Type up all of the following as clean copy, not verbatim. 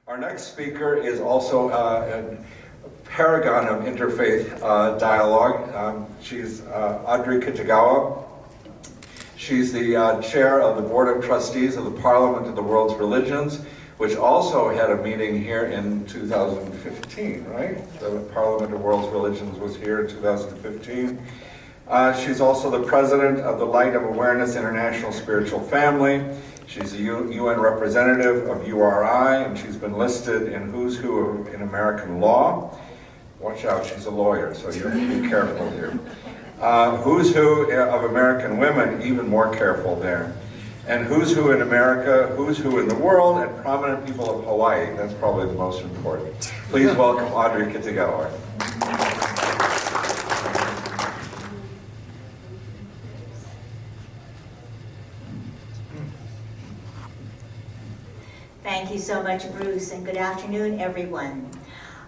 Our next speaker is also a paragon of interfaith dialogue. She's Audrey Kitagawa. She's the chair of the Board of Trustees of the Parliament of the World's Religions, which also had a meeting here in 2015, right? The Parliament of World's Religions was here in 2015. She's also the president of the Light of Awareness International Spiritual Family. She's a UN representative of URI, and she's been listed in Who's Who in American Law. Watch out, she's a lawyer, so you have to be careful here. Who's Who of American Women, even more careful there. And Who's Who in America, Who's Who in the World, and Prominent People of Hawaii. That's probably the most important. Please welcome Audrey Kitagawa. Thank you so much, Bruce, and good afternoon, everyone.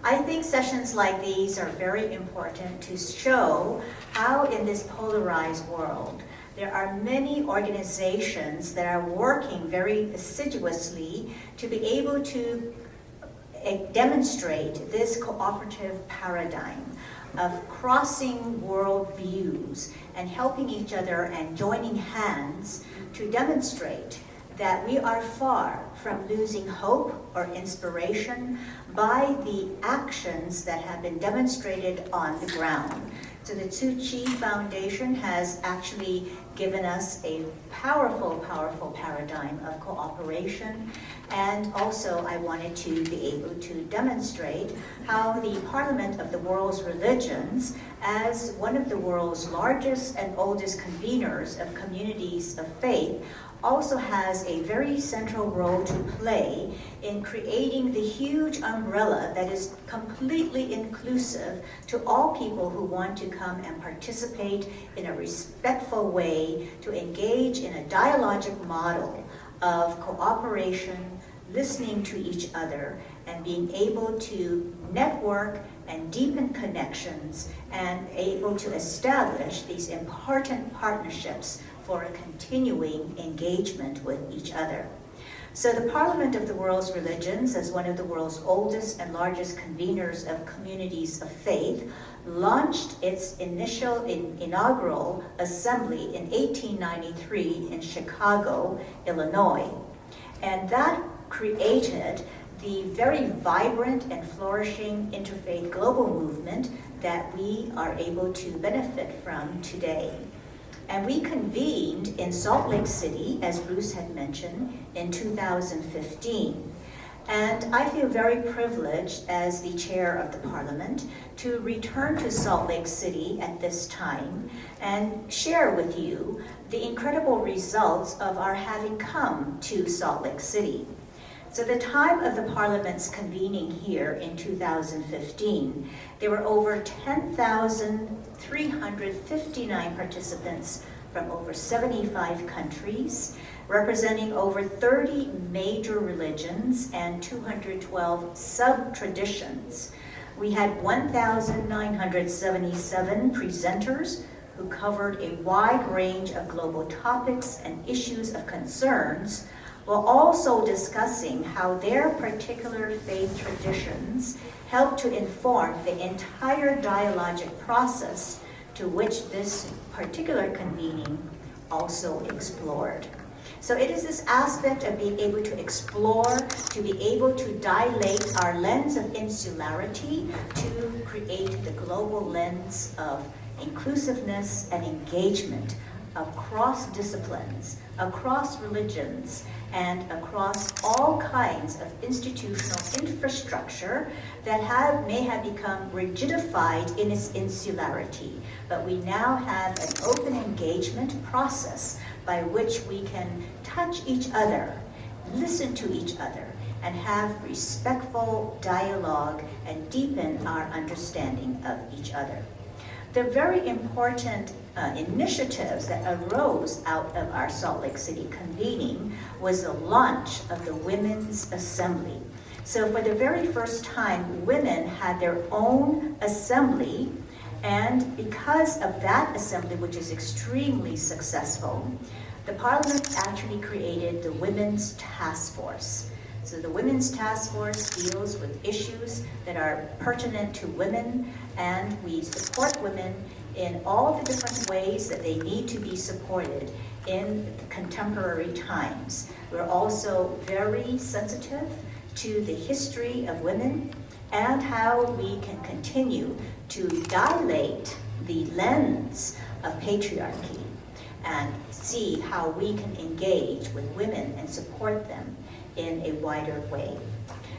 I think sessions like these are very important to show how in this polarized world, there are many organizations that are working very assiduously to be able to demonstrate this cooperative paradigm of crossing world views and helping each other and joining hands to demonstrate that we are far from losing hope or inspiration by the actions that have been demonstrated on the ground. So the Tzu Chi Foundation has actually given us a powerful, powerful paradigm of cooperation. And also I wanted to be able to demonstrate how the Parliament of the World's Religions, as one of the world's largest and oldest conveners of communities of faith, also has a very central role to play in creating the huge umbrella that is completely inclusive to all people who want to come and participate in a respectful way, to engage in a dialogic model of cooperation, listening to each other, and being able to network and deepen connections and able to establish these important partnerships for a continuing engagement with each other. So the Parliament of the World's Religions, as one of the world's oldest and largest conveners of communities of faith, launched its inaugural assembly in 1893 in Chicago, Illinois. And that created the very vibrant and flourishing interfaith global movement that we are able to benefit from today. And we convened in Salt Lake City, as Bruce had mentioned, in 2015. And I feel very privileged as the chair of the Parliament to return to Salt Lake City at this time and share with you the incredible results of our having come to Salt Lake City. So the time of the Parliament's convening here in 2015, there were over 10,359 participants from over 75 countries, representing over 30 major religions and 212 sub-traditions. We had 1,977 presenters who covered a wide range of global topics and issues of concerns, while also discussing how their particular faith traditions help to inform the entire dialogic process to which this particular convening also explored. So it is this aspect of being able to explore, to be able to dilate our lens of insularity to create the global lens of inclusiveness and engagement across disciplines, across religions, and across all kinds of institutional infrastructure that may have become rigidified in its insularity. But we now have an open engagement process by which we can touch each other, listen to each other, and have respectful dialogue and deepen our understanding of each other. The very important initiatives that arose out of our Salt Lake City convening was the launch of the Women's Assembly. So for the very first time, women had their own assembly, and because of that assembly, which is extremely successful, the Parliament actually created the Women's Task Force. So the Women's Task Force deals with issues that are pertinent to women, and we support women in all the different ways that they need to be supported in contemporary times. We're also very sensitive to the history of women and how we can continue to dilate the lens of patriarchy and see how we can engage with women and support them in a wider way.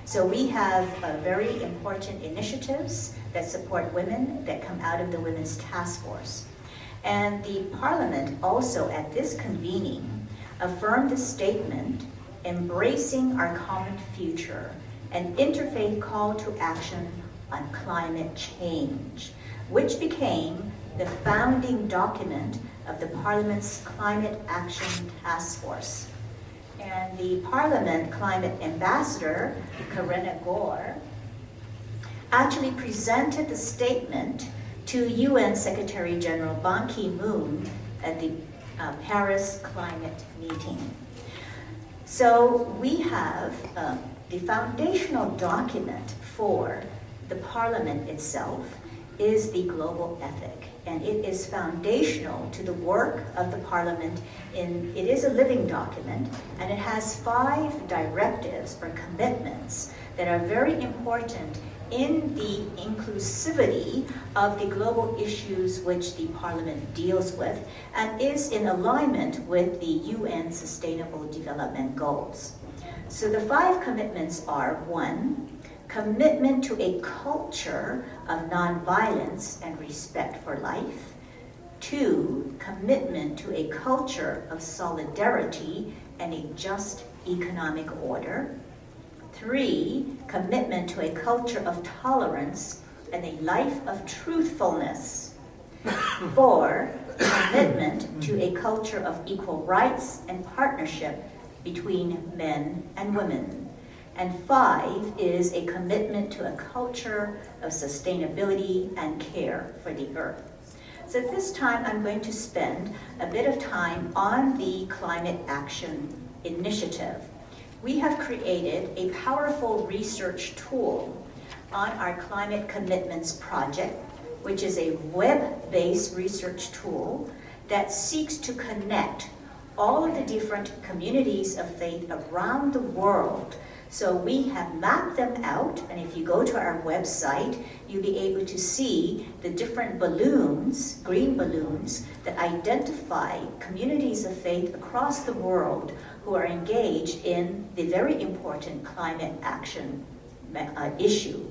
So we have very important initiatives that support women that come out of the Women's Task Force. And the Parliament also at this convening affirmed a statement embracing our common future, an interfaith call to action on climate change, which became the founding document of the Parliament's Climate Action Task Force. And the Parliament Climate Ambassador, Karina Gore, actually presented the statement to UN Secretary General Ban Ki-moon at the Paris climate meeting. So we have the foundational document for the Parliament itself is the global ethic, and it is foundational to the work of the Parliament. It is a living document, and it has 5 directives or commitments that are very important in the inclusivity of the global issues which the Parliament deals with, and is in alignment with the UN Sustainable Development Goals. So the 5 commitments are: 1, commitment to a culture of nonviolence and respect for life; 2, commitment to a culture of solidarity and a just economic order; 3, commitment to a culture of tolerance and a life of truthfulness; 4, commitment to a culture of equal rights and partnership between men and women; and 5 is a commitment to a culture of sustainability and care for the earth. So at this time, I'm going to spend a bit of time on the Climate Action Initiative. We have created a powerful research tool on our Climate Commitments Project, which is a web-based research tool that seeks to connect all of the different communities of faith around the world. So we have mapped them out, and if you go to our website, you'll be able to see the different balloons, green balloons, that identify communities of faith across the world who are engaged in the very important climate action issue.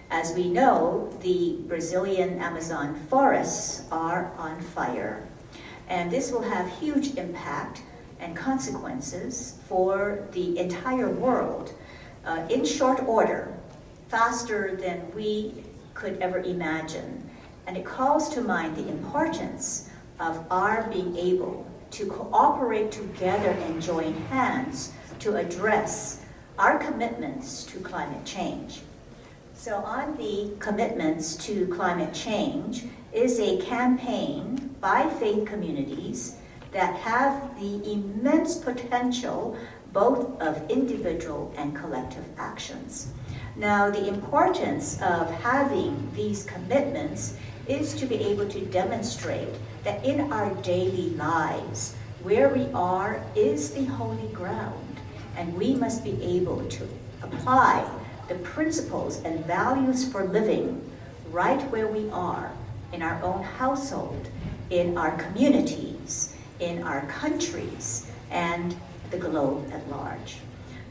As we know, the Brazilian Amazon forests are on fire, and this will have huge impact and consequences for the entire world in short order, faster than we could ever imagine. And it calls to mind the importance of our being able to cooperate together and join hands to address our commitments to climate change. So on the commitments to climate change is a campaign by faith communities that have the immense potential both of individual and collective actions. Now, the importance of having these commitments is to be able to demonstrate that in our daily lives, where we are is the holy ground, and we must be able to apply the principles and values for living right where we are, in our own household, in our communities, in our countries, and the globe at large.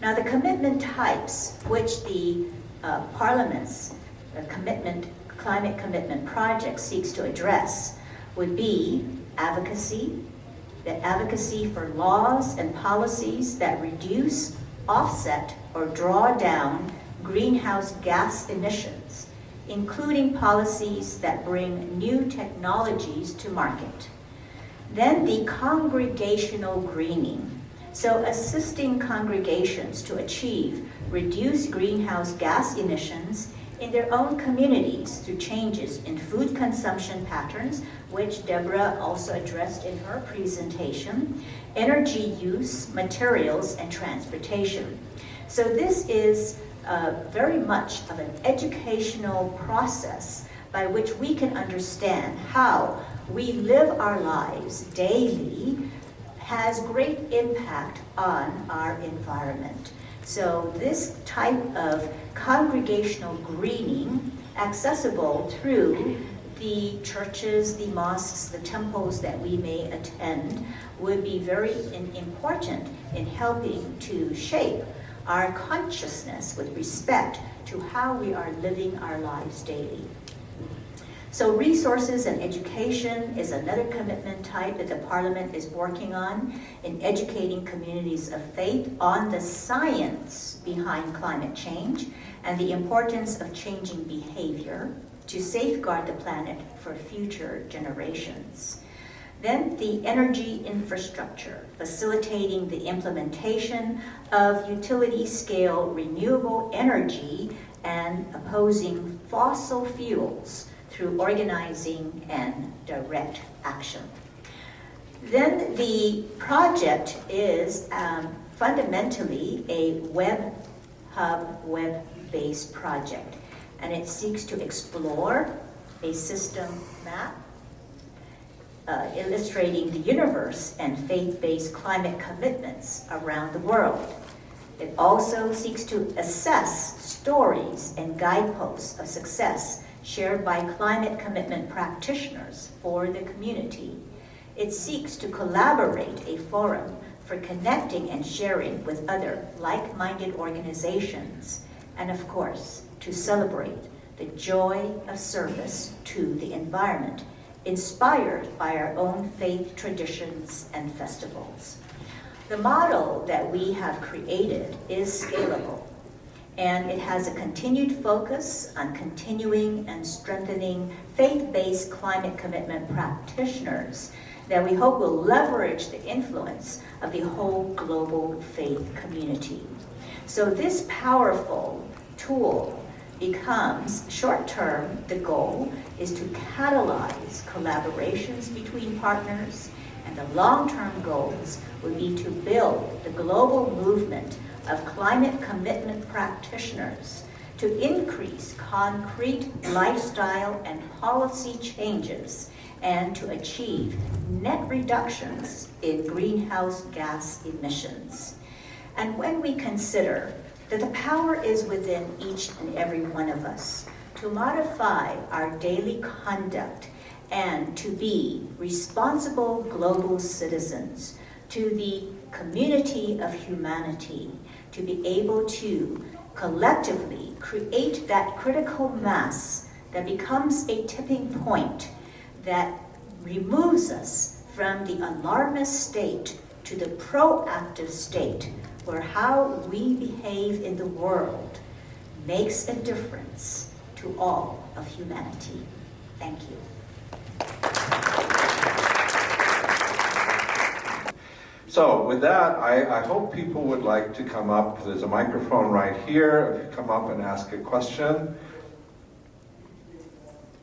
Now, the commitment types which the Parliament's Climate Commitment Project seeks to address would be advocacy, the advocacy for laws and policies that reduce, offset, or draw down greenhouse gas emissions, including policies that bring new technologies to market. Then the congregational greening, so assisting congregations to achieve reduced greenhouse gas emissions in their own communities through changes in food consumption patterns, which Deborah also addressed in her presentation, energy use, materials, and transportation. So this is very much of an educational process by which we can understand how we live our lives daily has great impact on our environment. So this type of congregational greening, accessible through the churches, the mosques, the temples that we may attend, would be very important in helping to shape our consciousness with respect to how we are living our lives daily. So resources and education is another commitment type that the Parliament is working on in educating communities of faith on the science behind climate change and the importance of changing behavior to safeguard the planet for future generations. Then the energy infrastructure, facilitating the implementation of utility-scale renewable energy and opposing fossil fuels through organizing and direct action. Then the project is fundamentally a web hub, web-based project, and it seeks to explore a system map illustrating the universe and faith-based climate commitments around the world. It also seeks to assess stories and guideposts of success shared by climate commitment practitioners for the community. It seeks to collaborate a forum for connecting and sharing with other like-minded organizations, and of course, to celebrate the joy of service to the environment, inspired by our own faith traditions and festivals. The model that we have created is scalable, and it has a continued focus on continuing and strengthening faith-based climate commitment practitioners that we hope will leverage the influence of the whole global faith community. So this powerful tool becomes, short-term, the goal is to catalyze collaborations between partners, and the long-term goals would be to build the global movement of climate commitment practitioners to increase concrete lifestyle and policy changes and to achieve net reductions in greenhouse gas emissions. And when we consider that the power is within each and every one of us to modify our daily conduct and to be responsible global citizens to the community of humanity, to be able to collectively create that critical mass that becomes a tipping point that removes us from the alarmist state to the proactive state where how we behave in the world makes a difference to all of humanity. Thank you. So with that, I hope people would like to come up. There's a microphone right here. If you come up and ask a question.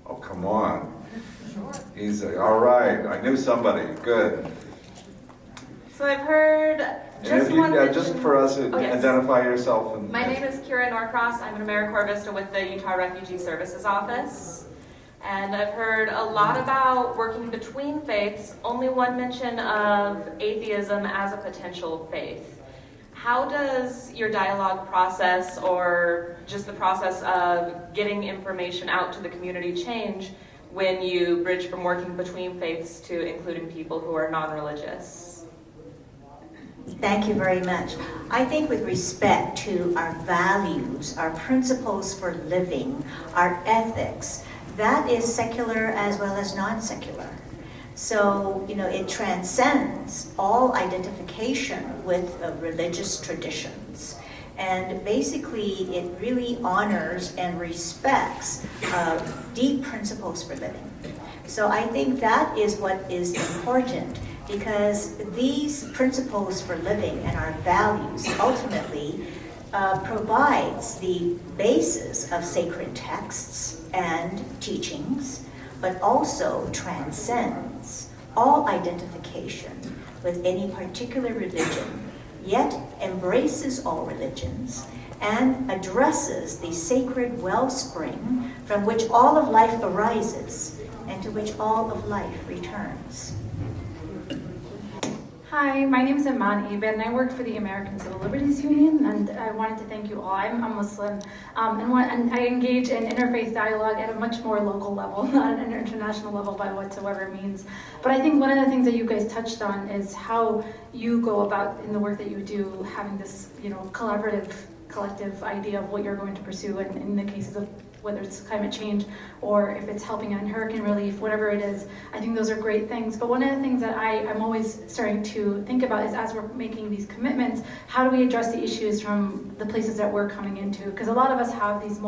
Oh, come on. Sure. Easy. All right. I knew somebody. Good. So I've heard And if you, just for us, identify yourself. And, My name is Kira Norcross. I'm an AmeriCorps Vista with the Utah Refugee Services Office. And I've heard a lot about working between faiths, only one mention of atheism as a potential faith. How does your dialogue process or just the process of getting information out to the community change when you bridge from working between faiths to including people who are non-religious? Thank you very much. I think with respect to our values, our principles for living, our ethics, that is secular as well as non-secular. So, it transcends all identification with religious traditions. And basically, it really honors and respects deep principles for living. So I think that is what is important, because these principles for living and our values ultimately provides the basis of sacred texts and teachings, but also transcends all identification with any particular religion, yet embraces all religions and addresses the sacred wellspring from which all of life arises and to which all of life returns. Hi, my name is Iman Ibn, and I work for the American Civil Liberties Union, and I wanted to thank you all. I'm a Muslim, and I engage in interfaith dialogue at a much more local level, not an international level by whatsoever means. But I think one of the things that you guys touched on is how you go about in the work that you do, having this, collaborative, collective idea of what you're going to pursue, and in the cases of whether it's climate change or if it's helping on hurricane relief, whatever it is, I think those are great things. But one of the things that I'm always starting to think about is, as we're making these commitments, how do we address the issues from the places that we're coming into? Because a lot of us have these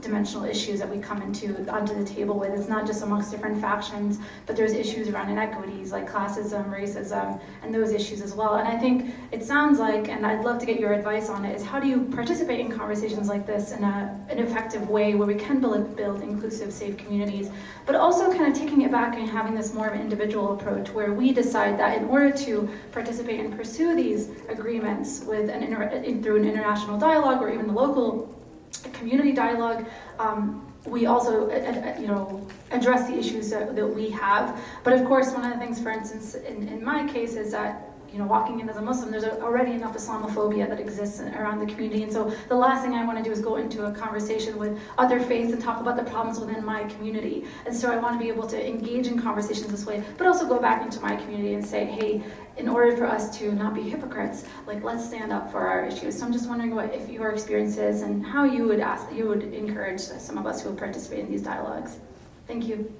dimensional issues that we come onto the table with. It's not just amongst different factions, but there's issues around inequities like classism, racism, and those issues as well. And I think it sounds like, and I'd love to get your advice on it, is how do you participate in conversations like this in an effective way where we can build inclusive, safe communities, but also kind of taking it back and having this more of an individual approach where we decide that in order to participate and pursue these agreements with through an international dialogue or even the local community dialogue, we also address the issues that we have. But of course, one of the things, for instance, in my case, is that walking in as a Muslim, there's already enough Islamophobia that exists around the community. And so the last thing I want to do is go into a conversation with other faiths and talk about the problems within my community. And so I want to be able to engage in conversations this way, but also go back into my community and say, hey, in order for us to not be hypocrites, let's stand up for our issues. So I'm just wondering if your experience is and how you would encourage some of us who will participate in these dialogues. Thank you.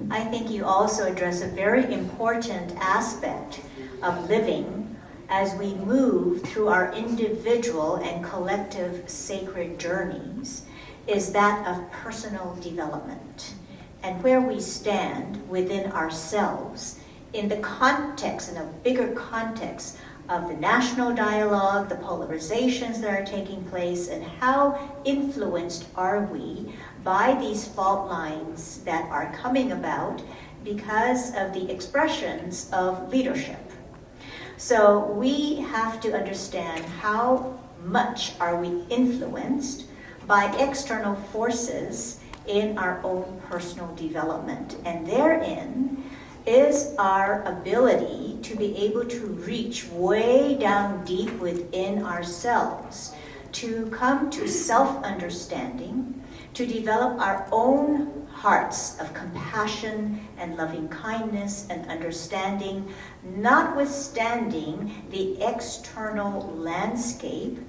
I think you also address a very important aspect of living as we move through our individual and collective sacred journeys, is that of personal development and where we stand within ourselves in the context, in a bigger context of the national dialogue, the polarizations that are taking place, and how influenced are we by these fault lines that are coming about because of the expressions of leadership. So we have to understand how much are we influenced by external forces in our own personal development. And therein is our ability to be able to reach way down deep within ourselves, to come to self-understanding, to develop our own hearts of compassion and loving kindness and understanding, notwithstanding the external landscape,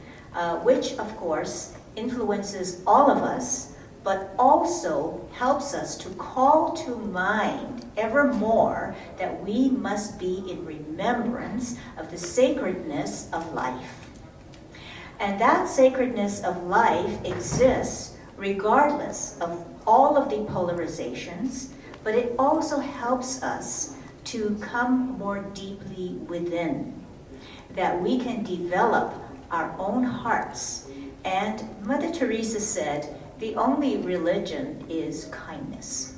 which of course influences all of us, but also helps us to call to mind evermore that we must be in remembrance of the sacredness of life. And that sacredness of life exists regardless of all of the polarizations, but it also helps us to come more deeply within, that we can develop our own hearts. And Mother Teresa said, the only religion is kindness.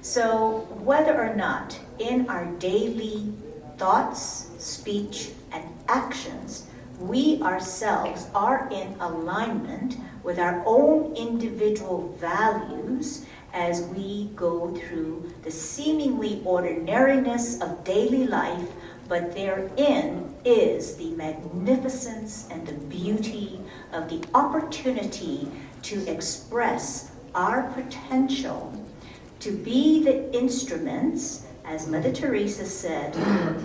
So whether or not in our daily thoughts, speech, and actions, we ourselves are in alignment with our own individual values as we go through the seemingly ordinariness of daily life, but therein is the magnificence and the beauty of the opportunity to express our potential, to be the instruments, as Mother Teresa said,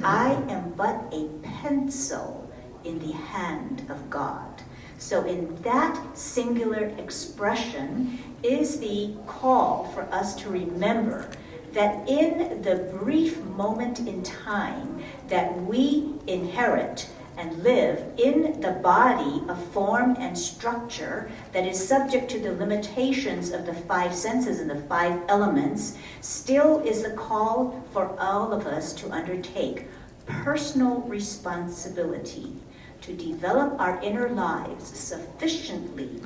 I am but a pencil in the hand of God. So in that singular expression is the call for us to remember that in the brief moment in time that we inherit and live in the body of form and structure that is subject to the limitations of the five senses and the five elements, still is the call for all of us to undertake personal responsibility to develop our inner lives sufficiently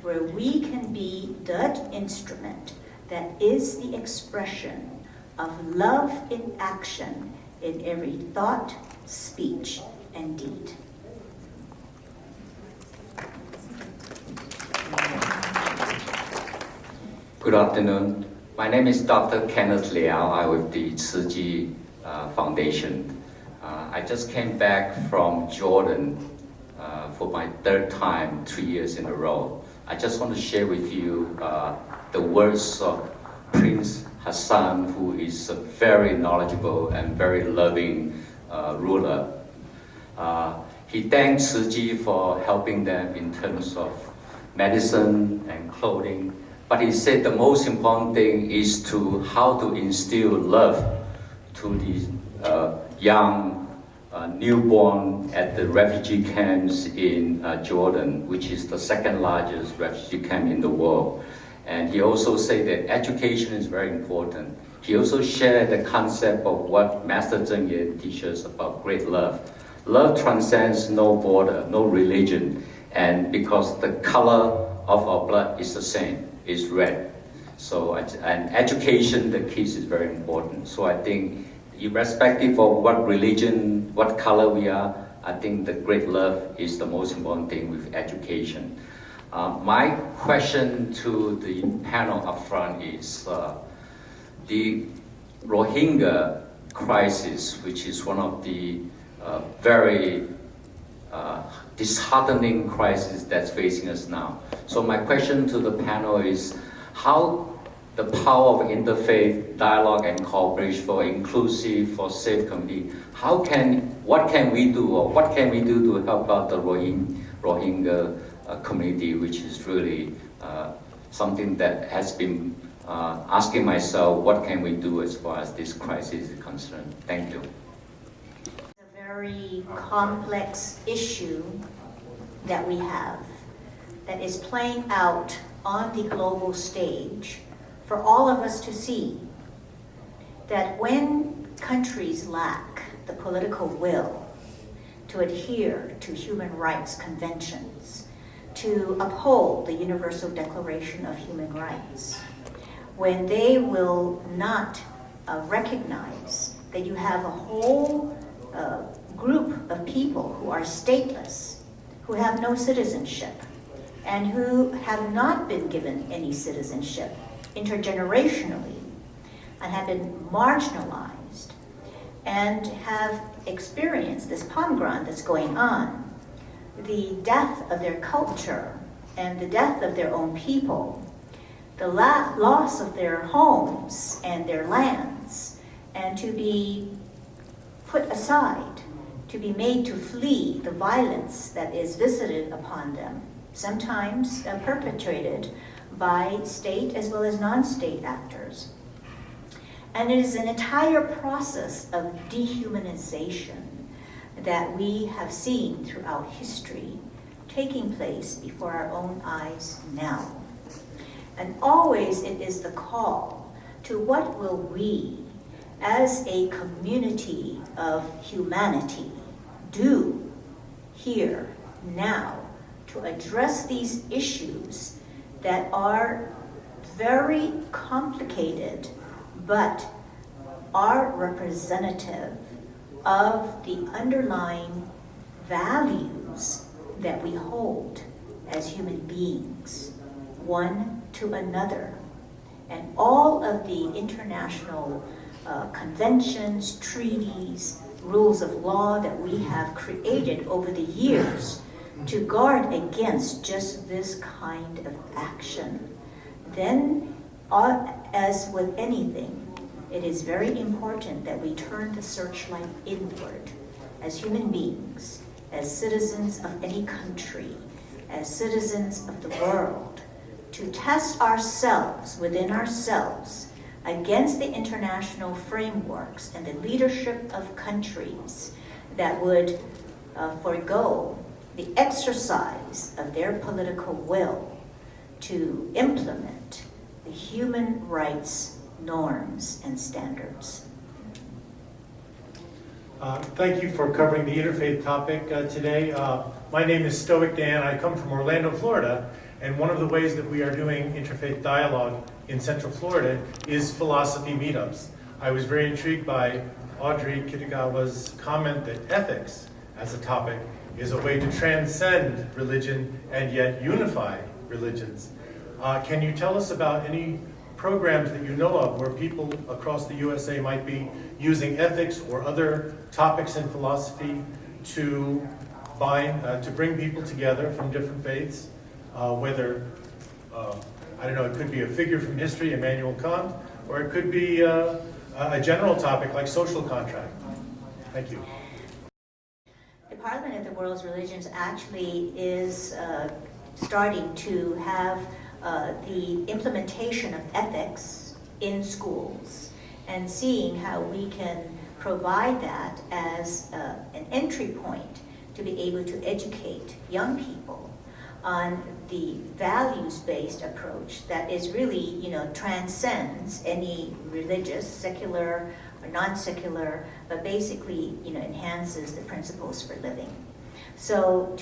where we can be that instrument that is the expression of love in action in every thought, speech, and deed. Good afternoon. My name is Dr. Kenneth Liao. I'm with the Tzu Chi Foundation. I just came back from Jordan for my third time, 3 years in a row. I just want to share with you the words of Prince Hassan, who is a very knowledgeable and very loving ruler. He thanked Tzu Chi for helping them in terms of medicine and clothing. But he said the most important thing is to how to instill love to the young newborn at the refugee camps in Jordan, which is the second largest refugee camp in the world. And he also said that education is very important. He also shared the concept of what Master Zheng Ye teaches about great love. Love transcends no border, no religion, and because the color of our blood is the same, is red. So, and education, the kids is very important. So I think, irrespective of what religion, what color we are, I think the great love is the most important thing with education. My question to the panel up front is the Rohingya crisis, which is one of the very disheartening crisis that's facing us now. So my question to the panel is how the power of interfaith dialogue and cooperation for inclusive, for safe community, what can we do to help out the Rohingya community, which is really something that has been asking myself, what can we do as far as this crisis is concerned? Thank you. A very complex issue that we have that is playing out on the global stage for all of us to see, that when countries lack the political will to adhere to human rights conventions, to uphold the Universal Declaration of Human Rights, when they will not recognize that you have a whole group of people who are stateless, who have no citizenship, and who have not been given any citizenship intergenerationally, and have been marginalized, and have experienced this pogrom that's going on, the death of their culture and the death of their own people, the loss of their homes and their lands, and to be put aside, to be made to flee the violence that is visited upon them, sometimes perpetrated by state as well as non-state actors. And it is an entire process of dehumanization that we have seen throughout history taking place before our own eyes now. And always it is the call to what will we, as a community of humanity, do here, now, to address these issues that are very complicated, but are representative of the underlying values that we hold as human beings, one to another. And all of the international conventions, treaties, rules of law that we have created over the years to guard against just this kind of action. Then, as with anything, it is very important that we turn the searchlight inward as human beings, as citizens of any country, as citizens of the world, to test ourselves within ourselves against the international frameworks and the leadership of countries that would forego the exercise of their political will to implement the human rights norms and standards. Thank you for covering the interfaith topic today. My name is Stoic Dan. I come from Orlando, Florida, and one of the ways that we are doing interfaith dialogue in Central Florida is philosophy meetups. I was very intrigued by Audrey Kitagawa's comment that ethics as a topic is a way to transcend religion and yet unify religions. Can you tell us about any programs that you know of where people across the USA might be using ethics or other topics in philosophy to bring people together from different faiths, whether, I don't know, it could be a figure from history, Immanuel Kant, or it could be a general topic like social contract. Thank you. The Parliament of the World's Religions actually is starting to have the implementation of ethics in schools and seeing how we can provide that as an entry point to be able to educate young people on the values-based approach that is really, transcends any religious, secular or non-secular, but basically, enhances the principles for living. So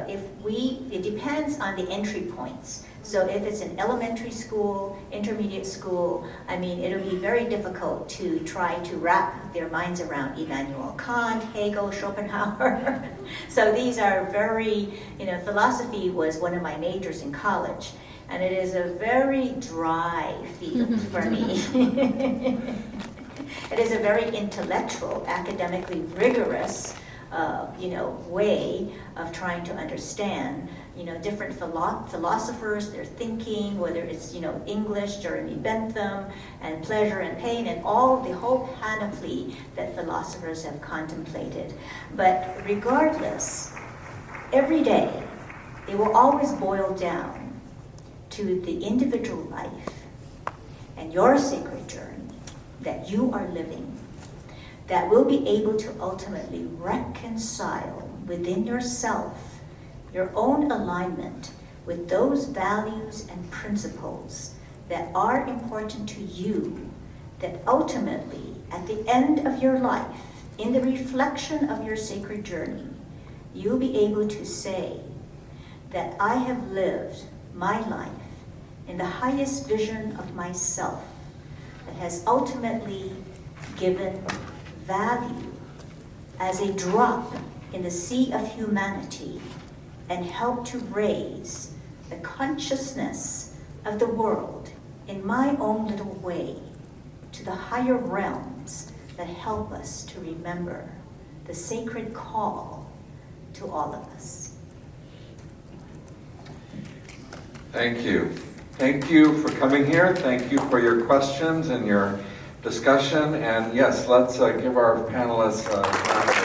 it depends on the entry points. So if it's an elementary school, intermediate school, it'll be very difficult to try to wrap their minds around Immanuel Kant, Hegel, Schopenhauer. So these are very, philosophy was one of my majors in college, and it is a very dry field for me. It is a very intellectual, academically rigorous way of trying to understand, different philosophers, their thinking, whether it's, English, Jeremy Bentham, and pleasure and pain, and the whole panoply that philosophers have contemplated. But regardless, every day, they will always boil down to the individual life and your sacred journey that you are living, that will be able to ultimately reconcile within yourself your own alignment with those values and principles that are important to you, that ultimately, at the end of your life, in the reflection of your sacred journey, you'll be able to say that I have lived my life in the highest vision of myself that has ultimately given value as a drop in the sea of humanity and help to raise the consciousness of the world in my own little way to the higher realms that help us to remember the sacred call to all of us. Thank you. Thank you for coming here. Thank you for your questions and your discussion. And yes, let's give our panelists a round of